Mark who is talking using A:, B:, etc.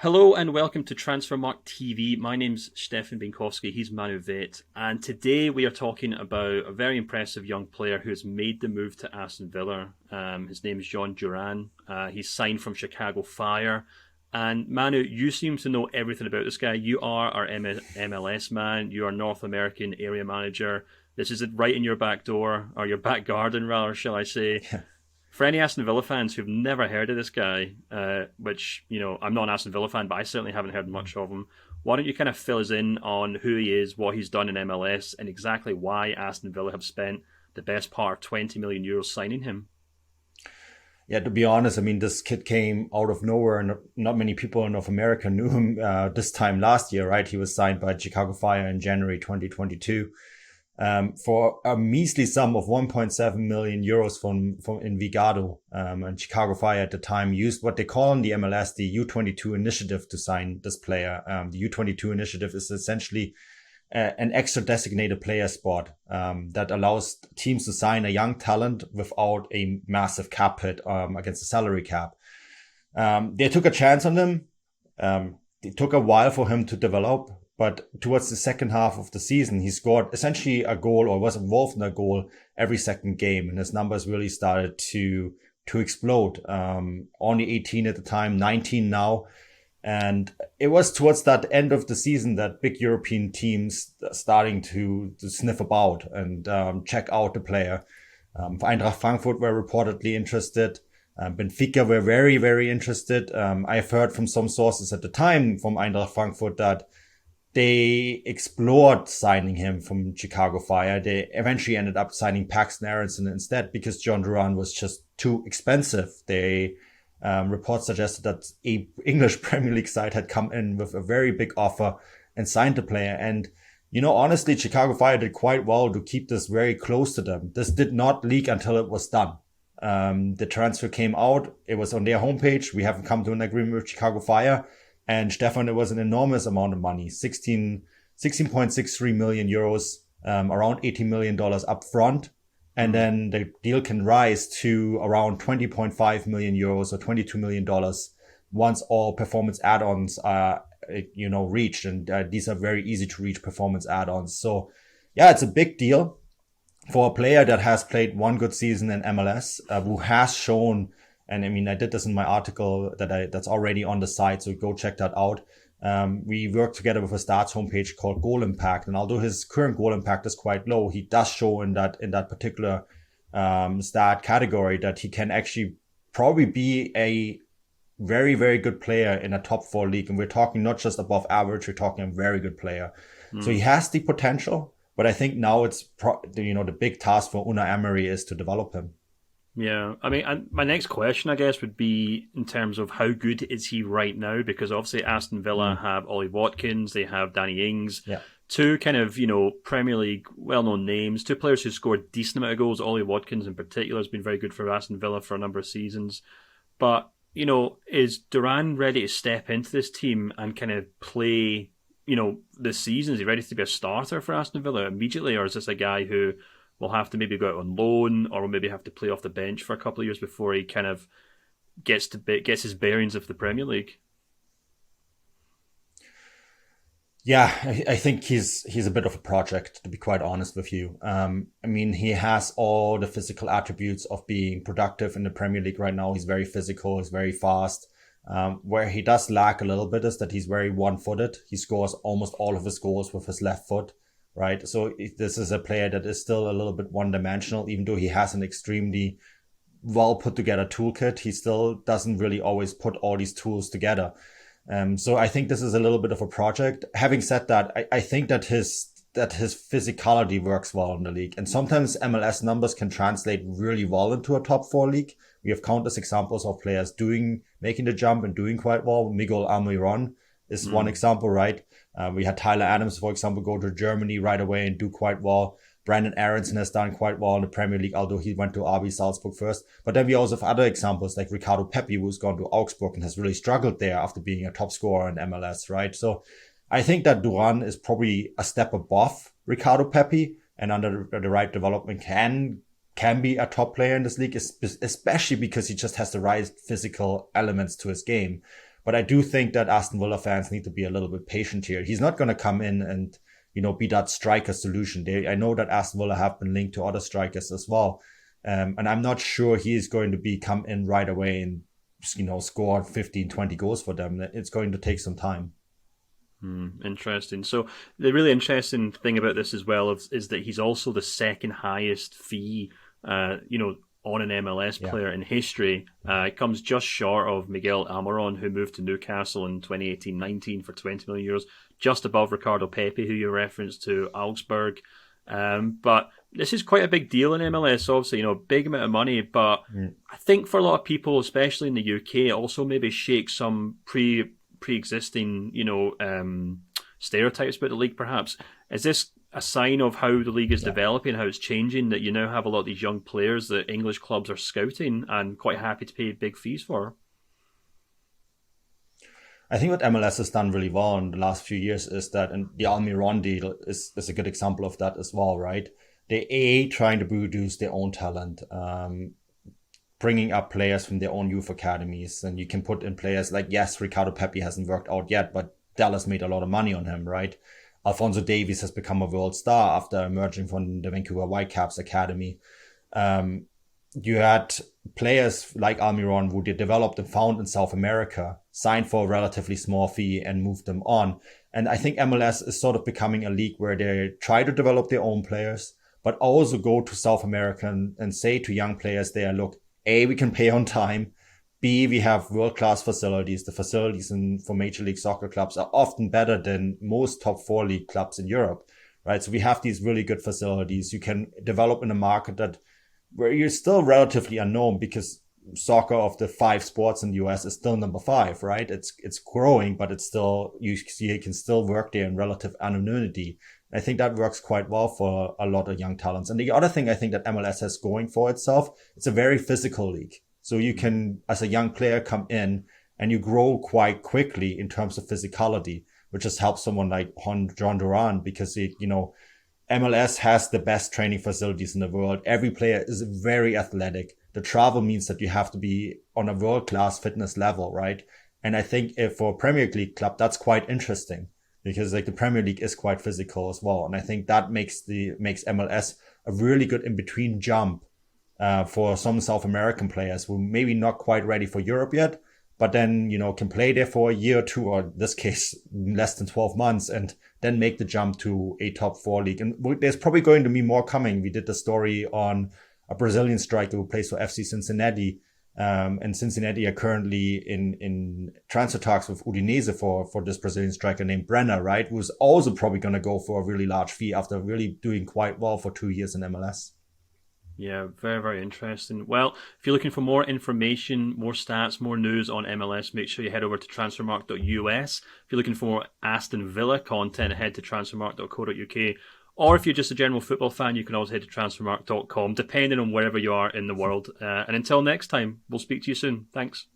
A: Hello and welcome to Transfermarkt TV. My name's Stefan Binkowski, he's Manuel Veth, and today we are talking about a very impressive young player who has made the move to Aston Villa. His name is Jhon Durán. He's signed from Chicago Fire. And Manu, you seem to know everything about this guy. You are our MLS man, you are North American area manager. This is right in your back door, or your back garden rather, shall I say. For any Aston Villa fans who've never heard of this guy, which, you know, I'm not an Aston Villa fan, but I certainly haven't heard much of him, why don't you kind of fill us in on who he is, what he's done in MLS, and exactly why Aston Villa have spent the best part of 20 million euros signing him?
B: Yeah, to be honest, I mean, this kid came out of nowhere, and not many people in North America knew him this time last year, right? He was signed by Chicago Fire in January 2022. For a measly sum of 1.7 million euros from Envigado. And Chicago Fire at the time used what they call in the MLS the U22 initiative to sign this player. The U22 initiative is essentially an extra designated player spot that allows teams to sign a young talent without a massive cap hit against the salary cap. They took a chance on him. It took a while for him to develop. But towards the second half of the season, he scored essentially a goal or was involved in a goal every second game. And his numbers really started to explode. Only 18 at the time, 19 now. And it was towards that end of the season that big European teams starting to sniff about and check out the player. Eintracht Frankfurt were reportedly interested. Benfica were very, very interested. I've heard from some sources at the time from Eintracht Frankfurt that they explored signing him from Chicago Fire. They eventually ended up signing Paxton Aronson instead because Jhon Durán was just too expensive. They reports suggested that a English Premier League side had come in with a very big offer and signed the player. And, you know, honestly, Chicago Fire did quite well to keep this very close to them. This did not leak until it was done. The transfer came out. It was on their homepage. We haven't come to an agreement with Chicago Fire. And Stefan, it was an enormous amount of money, 16.63 million euros, around $80 million up front. And then the deal can rise to around 20.5 million euros or $22 million once all performance add-ons are, reached. And these are very easy to reach performance add-ons. So yeah, it's a big deal for a player that has played one good season in MLS, who has shown. And I mean, I did this in my article that's already on the site, so go check that out. We worked together with a stats homepage called Goal Impact, and although his current goal impact is quite low, he does show in that particular stat category that he can actually probably be a very, very good player in a top 4 league. And we're talking not just above average, we're talking a very good player. So he has the potential, but I think now it's the big task for Unai Emery is to develop him.
A: Yeah, I mean, and my next question, I guess, would be in terms of how good is he right now? Because obviously Aston Villa have Ollie Watkins, they have Danny Ings, two kind of, Premier League well-known names, two players who scored a decent amount of goals. Ollie Watkins in particular has been very good for Aston Villa for a number of seasons. But, is Durán ready to step into this team and kind of play, this season? Is he ready to be a starter for Aston Villa immediately? Or is this a guy who will have to maybe go out on loan, or will maybe have to play off the bench for a couple of years before he kind of gets his bearings of the Premier League?
B: Yeah, I think he's a bit of a project, to be quite honest with you. I mean, he has all the physical attributes of being productive in the Premier League right now. He's very physical, he's very fast. Where he does lack a little bit is that he's very one-footed. He scores almost all of his goals with his left foot. Right. So this is a player that is still a little bit one-dimensional, even though he has an extremely well put together toolkit. He still doesn't really always put all these tools together. So I think this is a little bit of a project. Having said that, I think that his physicality works well in the league. And sometimes MLS numbers can translate really well into a top 4 league. We have countless examples of players making the jump and doing quite well. Miguel Almiron is one example, right? We had Tyler Adams, for example, go to Germany right away and do quite well. Brandon Aronson has done quite well in the Premier League, although he went to RB Salzburg first. But then we also have other examples like Ricardo Pepi, who's gone to Augsburg and has really struggled there after being a top scorer in MLS, right? So I think that Durán is probably a step above Ricardo Pepi, and under the right development can be a top player in this league, especially because he just has the right physical elements to his game. But I do think that Aston Villa fans need to be a little bit patient here. He's not going to come in and, be that striker solution. I know that Aston Villa have been linked to other strikers as well. And I'm not sure he is going to come in right away and, score 15, 20 goals for them. It's going to take some time.
A: Interesting. So the really interesting thing about this as well is that he's also the second highest fee, on an MLS player in history. It comes just short of Miguel Almiron, who moved to Newcastle in 2018-19 for €20 million, just above Ricardo Pepi, who you referenced, to Augsburg. But this is quite a big deal in MLS, obviously, big amount of money. But I think for a lot of people, especially in the UK, it also maybe shakes some pre-existing, stereotypes about the league, perhaps. Is this a sign of how the league is developing, how it's changing, that you now have a lot of these young players that English clubs are scouting and quite happy to pay big fees for?
B: I think what MLS has done really well in the last few years is that, and the Almiron deal is a good example of that as well, right? They trying to produce their own talent, bringing up players from their own youth academies, and you can put in players like, yes, Ricardo Pepi hasn't worked out yet, but Dallas made a lot of money on him, right? Alphonso Davies has become a world star after emerging from the Vancouver Whitecaps academy. You had players like Almiron who they developed and found in South America, signed for a relatively small fee and moved them on. And I think MLS is sort of becoming a league where they try to develop their own players, but also go to South America and say to young players there, look, A, we can pay on time. B, we have world-class facilities. The facilities for Major League Soccer clubs are often better than most top 4 league clubs in Europe, right? So we have these really good facilities. You can develop in a market where you're still relatively unknown, because soccer of the 5 sports in the US is still number 5, right? It's growing, but it's still, you can still work there in relative anonymity. I think that works quite well for a lot of young talents. And the other thing I think that MLS has going for itself, it's a very physical league. So you can, as a young player, come in and you grow quite quickly in terms of physicality, which has helped someone like Jhon Durán, because MLS has the best training facilities in the world. Every player is very athletic. The travel means that you have to be on a world-class fitness level, right? And I think for a Premier League club, that's quite interesting, because the Premier League is quite physical as well. And I think that makes MLS a really good in-between jump for some South American players who maybe not quite ready for Europe yet, but then, can play there for a year or two, or in this case, less than 12 months, and then make the jump to a top 4 league. And there's probably going to be more coming. We did the story on a Brazilian striker who plays for FC Cincinnati. And Cincinnati are currently in transfer talks with Udinese for this Brazilian striker named Brenner, right? Who's also probably going to go for a really large fee after really doing quite well for 2 years in MLS.
A: Yeah, very, very interesting. Well, if you're looking for more information, more stats, more news on MLS, make sure you head over to transfermarkt.us. If you're looking for more Aston Villa content, head to transfermarkt.co.uk. Or if you're just a general football fan, you can always head to transfermarkt.com, depending on wherever you are in the world. And until next time, we'll speak to you soon. Thanks.